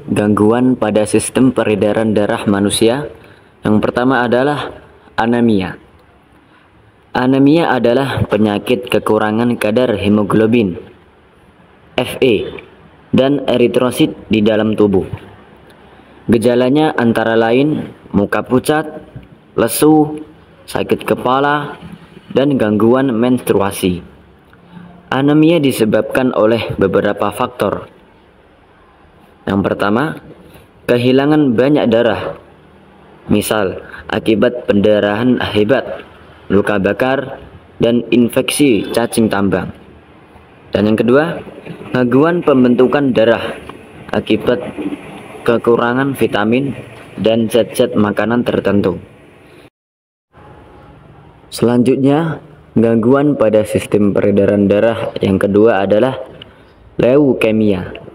gangguan pada sistem peredaran darah manusia. Yang pertama adalah anemia. Anemia adalah penyakit kekurangan kadar hemoglobin Fe dan eritrosit di dalam tubuh. Gejalanya antara lain muka pucat, lesu, sakit kepala, dan gangguan menstruasi. Anemia disebabkan oleh beberapa faktor. Yang pertama, kehilangan banyak darah, misal akibat pendarahan hebat, luka bakar, dan infeksi cacing tambang. Dan yang kedua, gangguan pembentukan darah akibat kekurangan vitamin dan zat-zat makanan tertentu. Selanjutnya, gangguan pada sistem peredaran darah yang kedua adalah leukemia.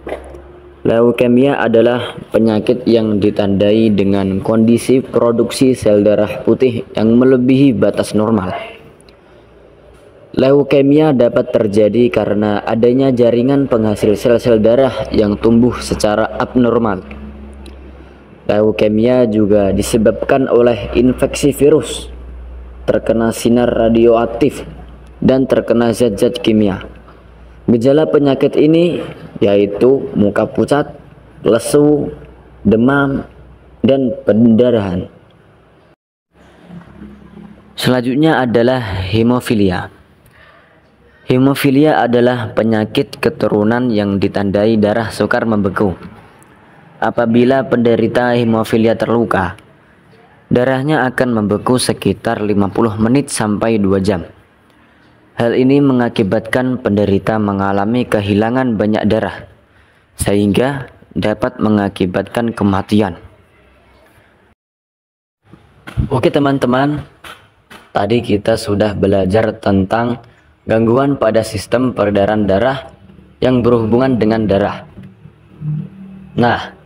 Leukemia adalah penyakit yang ditandai dengan kondisi produksi sel darah putih yang melebihi batas normal. Leukemia dapat terjadi karena adanya jaringan penghasil sel-sel darah yang tumbuh secara abnormal. Leukemia juga disebabkan oleh infeksi virus, terkena sinar radioaktif, dan terkena zat-zat kimia. Gejala penyakit ini yaitu muka pucat, lesu, demam, dan pendarahan. Selanjutnya adalah hemofilia. Hemofilia adalah penyakit keturunan yang ditandai darah sukar membeku. Apabila penderita hemofilia terluka, darahnya akan membeku sekitar 50 menit sampai 2 jam. Hal ini mengakibatkan penderita mengalami kehilangan banyak darah, sehingga dapat mengakibatkan kematian. Oke teman-teman, tadi kita sudah belajar tentang gangguan pada sistem peredaran darah yang berhubungan dengan darah. Nah,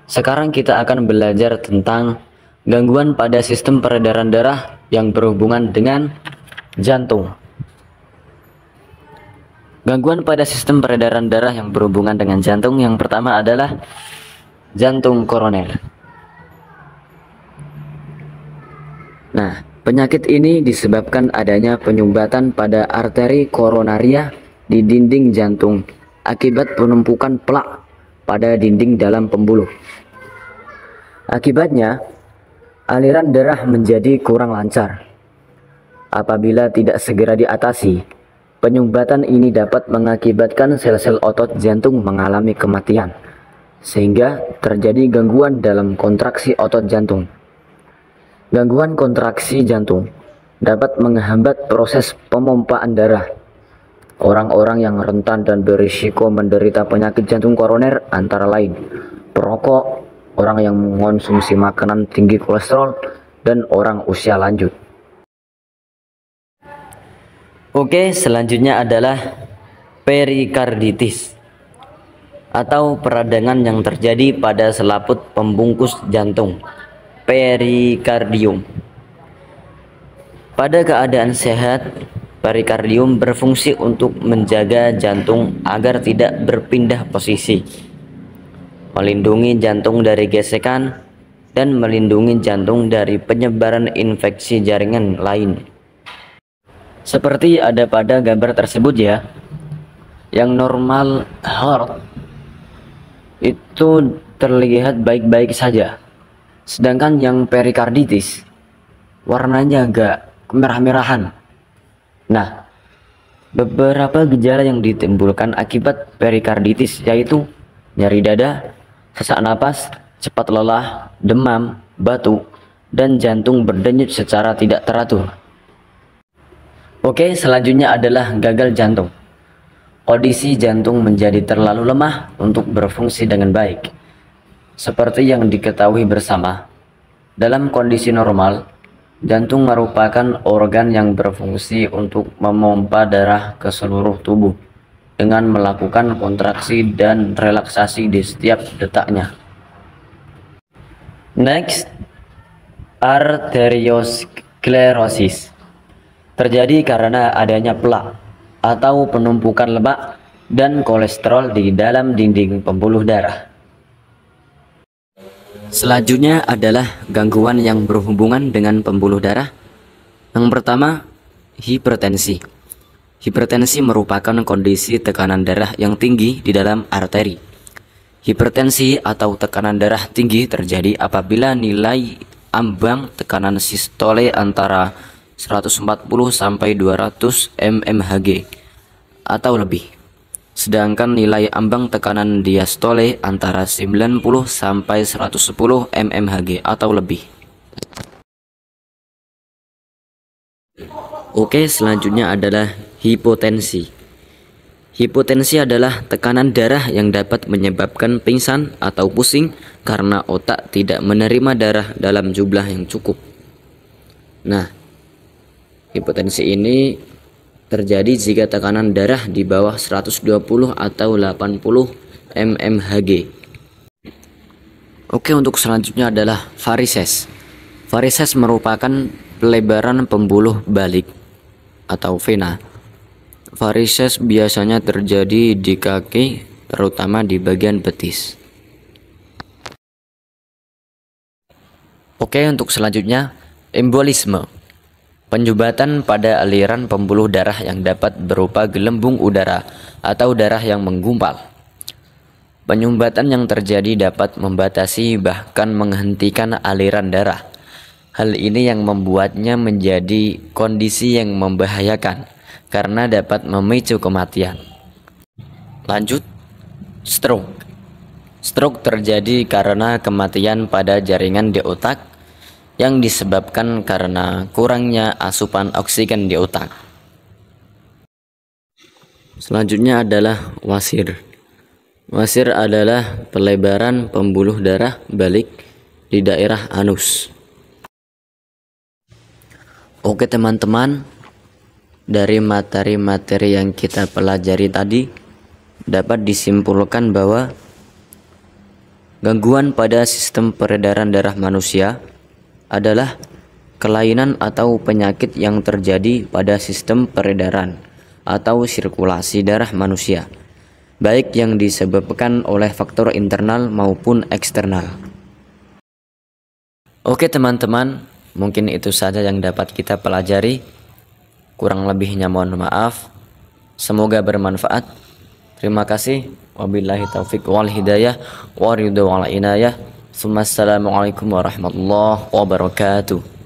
sekarang kita akan belajar tentang gangguan pada sistem peredaran darah yang berhubungan dengan jantung. Gangguan pada sistem peredaran darah yang berhubungan dengan jantung yang pertama adalah jantung koroner. Nah, penyakit ini disebabkan adanya penyumbatan pada arteri koronaria di dinding jantung akibat penumpukan plak pada dinding dalam pembuluh. Akibatnya, aliran darah menjadi kurang lancar. Apabila tidak segera diatasi, penyumbatan ini dapat mengakibatkan sel-sel otot jantung mengalami kematian, sehingga terjadi gangguan dalam kontraksi otot jantung. Gangguan kontraksi jantung dapat menghambat proses pemompaan darah. Orang-orang yang rentan dan berisiko menderita penyakit jantung koroner antara lain perokok, orang yang mengonsumsi makanan tinggi kolesterol, dan orang usia lanjut. Oke, selanjutnya adalah perikarditis atau peradangan yang terjadi pada selaput pembungkus jantung, perikardium. Pada keadaan sehat, perikardium berfungsi untuk menjaga jantung agar tidak berpindah posisi, melindungi jantung dari gesekan, dan melindungi jantung dari penyebaran infeksi jaringan lain. Seperti ada pada gambar tersebut ya, yang normal heart itu terlihat baik-baik saja, sedangkan yang perikarditis warnanya agak kemerah-merahan. Nah, beberapa gejala yang ditimbulkan akibat perikarditis yaitu nyeri dada, sesak napas, cepat lelah, demam, batuk, dan jantung berdenyut secara tidak teratur. Oke, selanjutnya adalah gagal jantung. Kondisi jantung menjadi terlalu lemah untuk berfungsi dengan baik. Seperti yang diketahui bersama, dalam kondisi normal, jantung merupakan organ yang berfungsi untuk memompa darah ke seluruh tubuh dengan melakukan kontraksi dan relaksasi di setiap detaknya. Next, arteriosklerosis. Terjadi karena adanya plak atau penumpukan lemak dan kolesterol di dalam dinding pembuluh darah. Selanjutnya adalah gangguan yang berhubungan dengan pembuluh darah. Yang pertama, hipertensi. Hipertensi merupakan kondisi tekanan darah yang tinggi di dalam arteri. Hipertensi atau tekanan darah tinggi terjadi apabila nilai ambang tekanan sistole antara 140 sampai 200 mmHg atau lebih. Sedangkan nilai ambang tekanan diastole antara 90 sampai 110 mmHg atau lebih. Oke, selanjutnya adalah hipotensi. Hipotensi adalah tekanan darah yang dapat menyebabkan pingsan atau pusing karena otak tidak menerima darah dalam jumlah yang cukup. Nah, hipotensi ini terjadi jika tekanan darah di bawah 120 atau 80 mmHg. Oke, untuk selanjutnya adalah varises. Varises merupakan pelebaran pembuluh balik atau vena. Varises biasanya terjadi di kaki, terutama di bagian betis. Oke, untuk selanjutnya embolisme. Penyumbatan pada aliran pembuluh darah yang dapat berupa gelembung udara atau darah yang menggumpal. Penyumbatan yang terjadi dapat membatasi bahkan menghentikan aliran darah. Hal ini yang membuatnya menjadi kondisi yang membahayakan karena dapat memicu kematian. Lanjut, stroke. Stroke terjadi karena kematian pada jaringan di otak yang disebabkan karena kurangnya asupan oksigen di otak. Selanjutnya adalah wasir. Wasir adalah pelebaran pembuluh darah balik di daerah anus. Oke teman-teman, dari materi-materi yang kita pelajari tadi dapat disimpulkan bahwa gangguan pada sistem peredaran darah manusia adalah kelainan atau penyakit yang terjadi pada sistem peredaran atau sirkulasi darah manusia, baik yang disebabkan oleh faktor internal maupun eksternal. Oke teman-teman, mungkin itu saja yang dapat kita pelajari. Kurang lebihnya mohon maaf. Semoga bermanfaat. Terima kasih. Wabillahi taufiq wal hidayah wa ridha wal inayah. Assalamualaikum warahmatullahi wabarakatuh.